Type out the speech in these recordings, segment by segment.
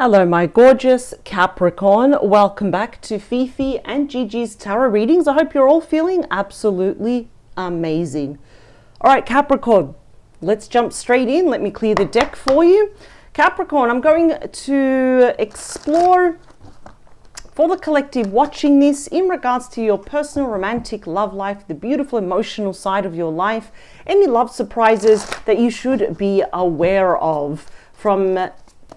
Hello, my gorgeous Capricorn. Welcome back to Fifi and Gigi's tarot readings. I hope you're all feeling absolutely amazing. All right, Capricorn, let's jump straight in. Let me clear the deck for you. Capricorn, I'm going to explore for the collective watching this in regards to your personal romantic love life, the beautiful emotional side of your life, any love surprises that you should be aware of from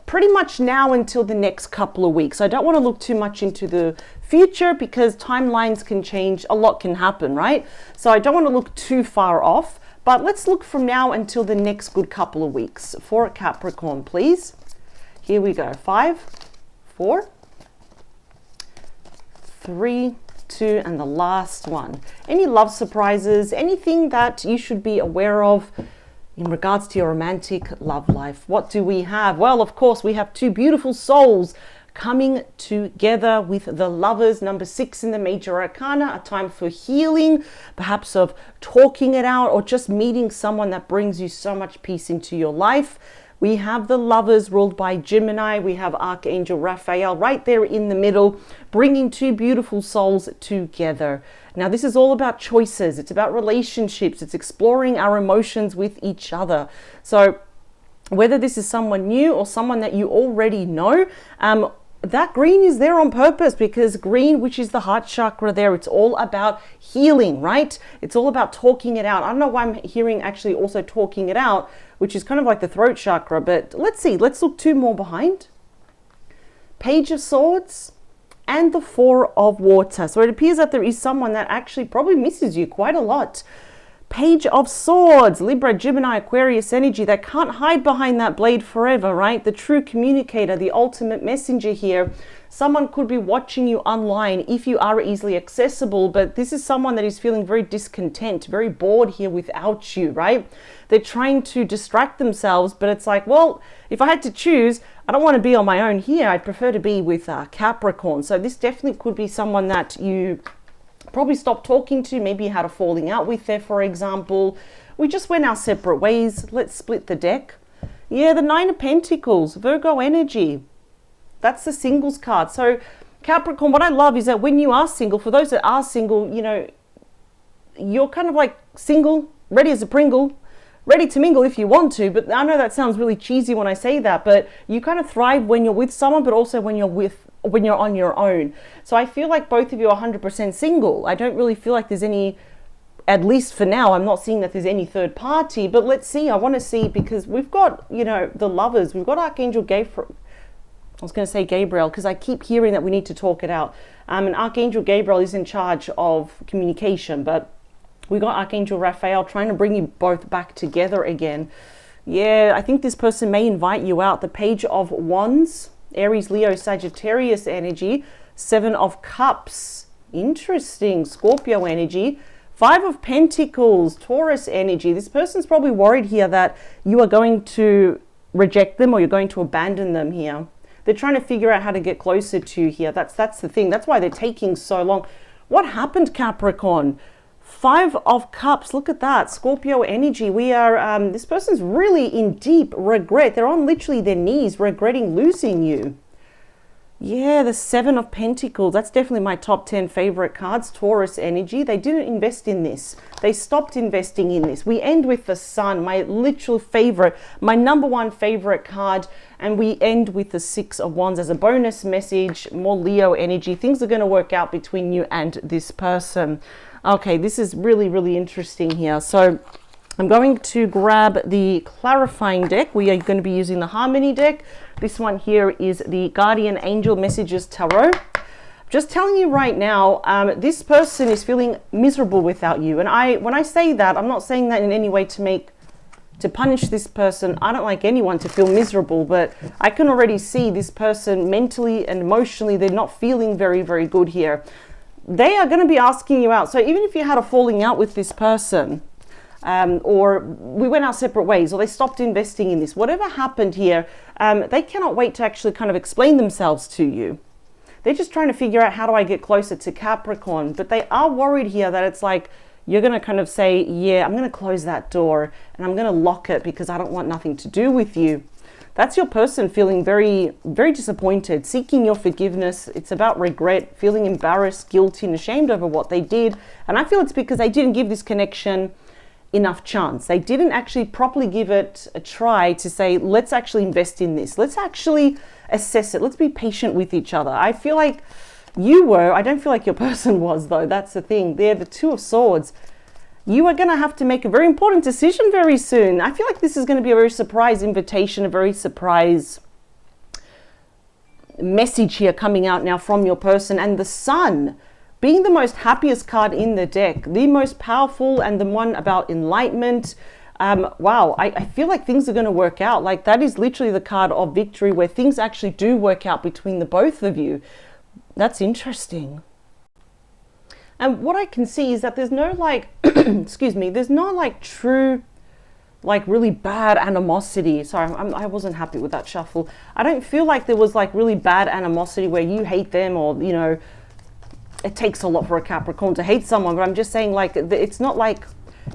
pretty much now until the next couple of weeks. I don't want to look too much into the future because timelines can change, a lot can happen, right? So I don't want to look too far off, but let's look from now until the next good couple of weeks for Capricorn, please. Here we go. 5, 4, 3, 2, and the last one. Any love surprises, anything that you should be aware of in regards to your romantic love life? What do we have? Well, of course, we have two beautiful souls coming together with the Lovers, number 6 in the major arcana, a time for healing, perhaps of talking it out or just meeting someone that brings you so much peace into your life. We have the Lovers ruled by Gemini. We have Archangel Raphael right there in the middle, bringing two beautiful souls together. Now, this is all about choices. It's about relationships. It's exploring our emotions with each other. So whether this is someone new or someone that you already know, that green is there on purpose, because green, which is the heart chakra there, it's all about healing, right? It's all about talking it out. I don't know why I'm hearing actually also talking it out, which is kind of like the throat chakra, but let's see. Let's look two more behind. Page of Swords and the 4 of Water. So it appears that there is someone that actually probably misses you quite a lot. Page of Swords, Libra, Gemini, Aquarius energy. They can't hide behind that blade forever, right? The true communicator, the ultimate messenger here. Someone could be watching you online if you are easily accessible, but this is someone that is feeling very discontent, very bored here without you, right? They're trying to distract themselves, but it's like, well, if I had to choose, I don't want to be on my own here. I'd prefer to be with Capricorn. So this definitely could be someone that you probably stopped talking to. Maybe you had a falling out with there, for example. We just went our separate ways. Let's split the deck. Yeah, the 9 of Pentacles, Virgo energy. That's the singles card. So Capricorn, what I love is that when you are single, for those that are single, you know, you're kind of like single, ready as a Pringle, ready to mingle if you want to. But I know that sounds really cheesy when I say that, but you kind of thrive when you're with someone, but also when you're on your own. So I feel like both of you are 100% single. I don't really feel like there's any, at least for now, I'm not seeing that there's any third party, but let's see. I want to see, because we've got, you know, the Lovers, we've got Archangel Gabriel. I was going to say Gabriel because I keep hearing that we need to talk it out. And Archangel Gabriel is in charge of communication, but we got Archangel Raphael trying to bring you both back together again. Yeah, I think this person may invite you out. The Page of Wands, Aries, Leo, Sagittarius energy. 7 of Cups, interesting. Scorpio energy. 5 of Pentacles, Taurus energy. This person's probably worried here that you are going to reject them or you're going to abandon them here. They're trying to figure out how to get closer to you here. That's the thing. That's why they're taking so long. What happened, Capricorn? 5 of Cups. Look at that. Scorpio energy. We are, this person's really in deep regret. They're on literally their knees regretting losing you. Yeah, the 7 of Pentacles. That's definitely my top 10 favorite cards. Taurus energy. They didn't invest in this. They stopped investing in this. We end with the Sun, my literal favorite, my number 1 favorite card. And we end with the 6 of Wands as a bonus message. More Leo energy. Things are going to work out between you and this person. Okay, this is really, really interesting here. So I'm going to grab the clarifying deck. We are going to be using the Harmony deck. This one here is the Guardian Angel Messages Tarot. Just telling you right now, this person is feeling miserable without you. And when I say that, I'm not saying that in any way to punish this person. I don't like anyone to feel miserable, but I can already see this person mentally and emotionally, they're not feeling very, very good here. They are going to be asking you out. So even if you had a falling out with this person, or we went our separate ways, or they stopped investing in this, whatever happened here, they cannot wait to actually kind of explain themselves to you. They're just trying to figure out, how do I get closer to Capricorn? But they are worried here that it's like, you're going to kind of say, yeah, I'm going to close that door and I'm going to lock it because I don't want nothing to do with you. That's your person feeling very, very disappointed, seeking your forgiveness. It's about regret, feeling embarrassed, guilty, and ashamed over what they did. And I feel it's because they didn't give this connection enough chance. They didn't actually properly give it a try to say, let's actually invest in this. Let's actually assess it. Let's be patient with each other. I feel like you were. I don't feel like your person was, though. That's the thing. They're the Two of Swords. You are going to have to make a very important decision very soon. I feel like this is going to be a very surprise invitation, a very surprise message here coming out now from your person. And the Sun, being the most happiest card in the deck, the most powerful and the one about enlightenment. Wow, I feel like things are going to work out. Like that is literally the card of victory where things actually do work out between the both of you. That's interesting. And what I can see is that there's no like, excuse me, there's no like true, like really bad animosity. Sorry, I wasn't happy with that shuffle. I don't feel like there was like really bad animosity where you hate them or, you know, it takes a lot for a Capricorn to hate someone. But I'm just saying like, it's not like,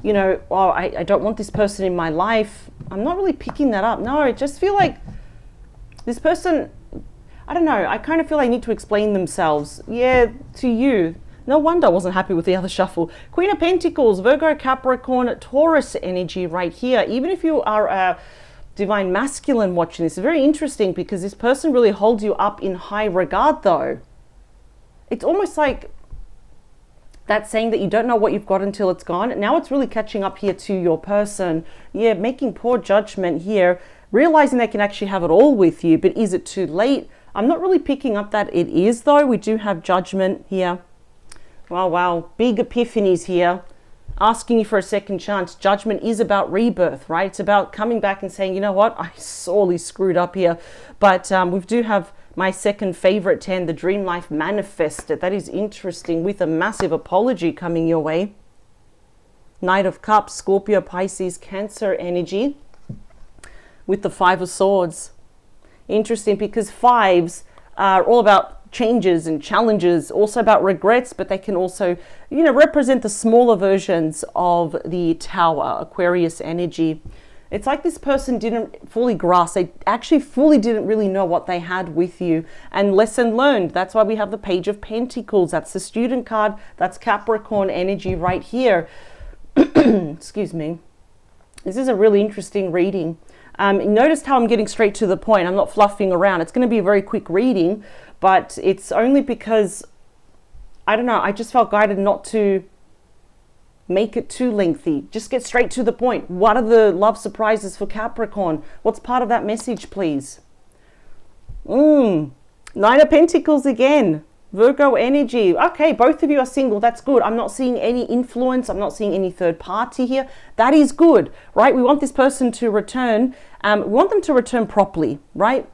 you know, oh, I don't want this person in my life. I'm not really picking that up. No, I just feel like this person, I don't know. I kind of feel they need to explain themselves. Yeah, to you. No wonder I wasn't happy with the other shuffle. Queen of Pentacles, Virgo, Capricorn, Taurus energy right here. Even if you are a divine masculine watching this, it's very interesting because this person really holds you up in high regard though. It's almost like that saying that you don't know what you've got until it's gone. Now it's really catching up here to your person. Yeah, making poor judgment here, realizing they can actually have it all with you, but is it too late? I'm not really picking up that it is though. We do have Judgment here. Wow, big epiphanies here, asking you for a second chance. Judgment is about rebirth, right? It's about coming back and saying, you know what, I sorely screwed up here. But we do have my second favorite 10, the Dream Life Manifested. That is interesting, with a massive apology coming your way. Knight of Cups, Scorpio, Pisces, Cancer energy, with the Five of Swords. Interesting because fives are all about changes and challenges, also about regrets, but they can also, you know, represent the smaller versions of the Tower, Aquarius energy. It's like this person didn't fully grasp, they actually fully didn't really know what they had with you. And lesson learned, that's why we have the Page of Pentacles. That's the student card. That's Capricorn energy right here. Excuse me. This is a really interesting reading. Notice how I'm getting straight to the point. I'm not fluffing around. It's going to be a very quick reading, but it's only because, I don't know, I just felt guided not to make it too lengthy. Just get straight to the point. What are the love surprises for Capricorn? What's part of that message, please? Nine of Pentacles again. Virgo energy. Okay, both of you are single. That's good. I'm not seeing any influence. I'm not seeing any third party here. That is good, right? We want this person to return. We want them to return properly, right?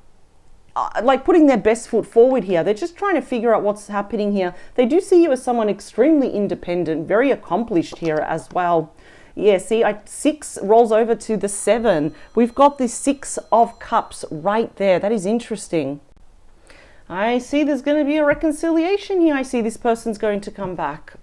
Like putting their best foot forward here. They're just trying to figure out what's happening here. They do see you as someone extremely independent, very accomplished here as well. Yeah, see, 6 rolls over to the 7. We've got this 6 of Cups right there. That is interesting. I see there's going to be a reconciliation here. I see this person's going to come back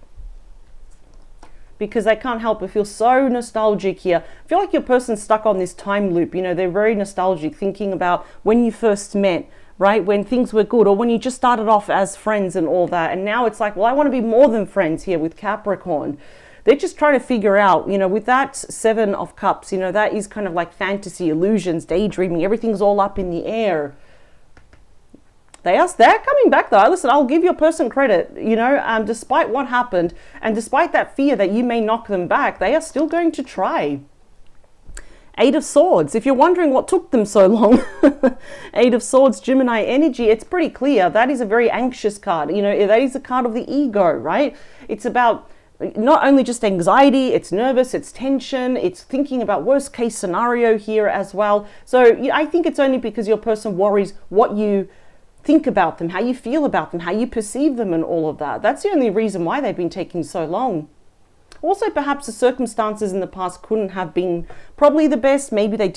because they can't help but feel so nostalgic here. I feel like your person's stuck on this time loop. You know, they're very nostalgic, thinking about when you first met, right? When things were good, or when you just started off as friends and all that. And now it's like, well, I want to be more than friends here with Capricorn. They're just trying to figure out, you know, with that 7 of Cups, you know, that is kind of like fantasy, illusions, daydreaming. Everything's all up in the air. They're coming back though. Listen, I'll give your person credit, you know, despite what happened and despite that fear that you may knock them back, they are still going to try. 8 of Swords. If you're wondering what took them so long, 8 of Swords, Gemini energy, it's pretty clear. That is a very anxious card. You know, that is a card of the ego, right? It's about not only just anxiety, it's nervous, it's tension, it's thinking about worst case scenario here as well. So I think it's only because your person worries what you think about them, how you feel about them, how you perceive them and all of that. That's the only reason why they've been taking so long. Also, perhaps the circumstances in the past couldn't have been probably the best. Maybe they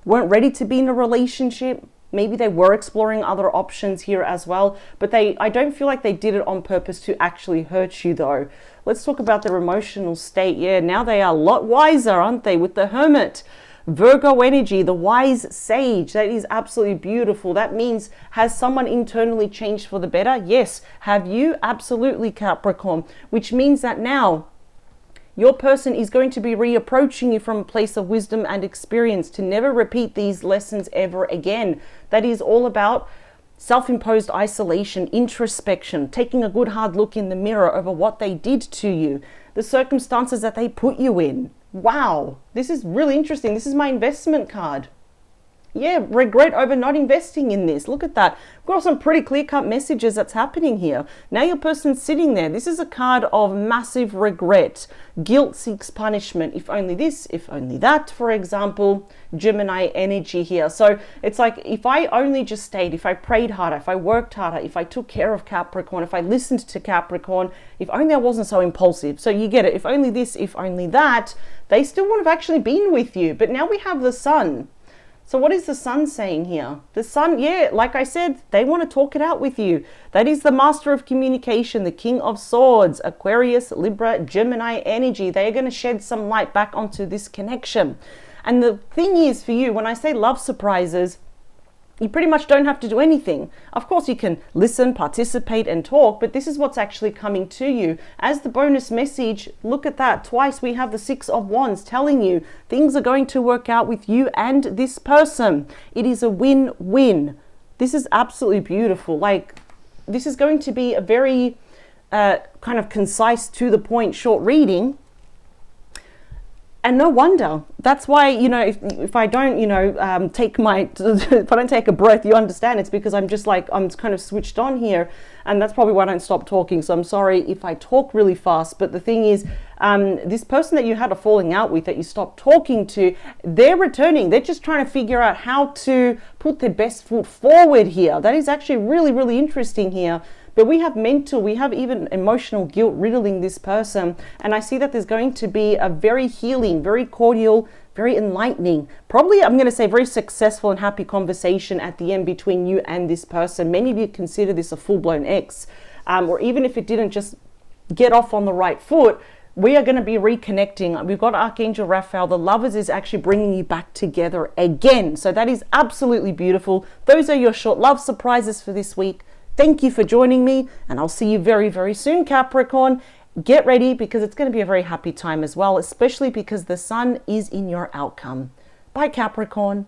weren't ready to be in a relationship. Maybe they were exploring other options here as well. But I don't feel like they did it on purpose to actually hurt you though. Let's talk about their emotional state. Yeah, now they are a lot wiser, aren't they? With the Hermit. Virgo energy, the wise sage. That is absolutely beautiful. That means, has someone internally changed for the better? Yes. Have you? Absolutely, Capricorn. Which means that now your person is going to be reapproaching you from a place of wisdom and experience to never repeat these lessons ever again. That is all about self-imposed isolation, introspection, taking a good hard look in the mirror over what they did to you, the circumstances that they put you in. Wow, this is really interesting. This is my investment card. Yeah, regret over not investing in this. Look at that. We've got some pretty clear-cut messages that's happening here. Now your person's sitting there. This is a card of massive regret. Guilt seeks punishment. If only this, if only that, for example. Gemini energy here. So it's like, if I only just stayed, if I prayed harder, if I worked harder, if I took care of Capricorn, if I listened to Capricorn, if only I wasn't so impulsive. So you get it. If only this, if only that, they still would have actually been with you. But now we have the Sun. So what is the Sun saying here? The Sun, yeah, like I said, they want to talk it out with you. That is the master of communication, the King of Swords, Aquarius, Libra, Gemini energy. They are going to shed some light back onto this connection. And the thing is, for you, when I say love surprises, you pretty much don't have to do anything. Of course, you can listen, participate, and talk, but this is what's actually coming to you. As the bonus message, look at that. Twice we have the Six of Wands telling you things are going to work out with you and this person. It is a win-win. This is absolutely beautiful. Like, this is going to be a very kind of concise, to the point, short reading. And no wonder. That's why, you know, if I don't, you know, if I don't take a breath, you understand it's because I'm just like, I'm kind of switched on here. And that's probably why I don't stop talking. So I'm sorry if I talk really fast. But the thing is, this person that you had a falling out with, that you stopped talking to, they're returning. They're just trying to figure out how to put their best foot forward here. That is actually really, really interesting here. But we have mental, we have even emotional guilt riddling this person. And I see that there's going to be a very healing, very cordial, very enlightening, probably I'm going to say very successful and happy conversation at the end between you and this person. Many of you consider this a full-blown ex. Or even if it didn't just get off on the right foot, we are going to be reconnecting. We've got Archangel Raphael. The Lovers is actually bringing you back together again. So that is absolutely beautiful. Those are your short love surprises for this week. Thank you for joining me, and I'll see you very, very soon, Capricorn. Get ready, because it's going to be a very happy time as well, especially because the Sun is in your outcome. Bye, Capricorn.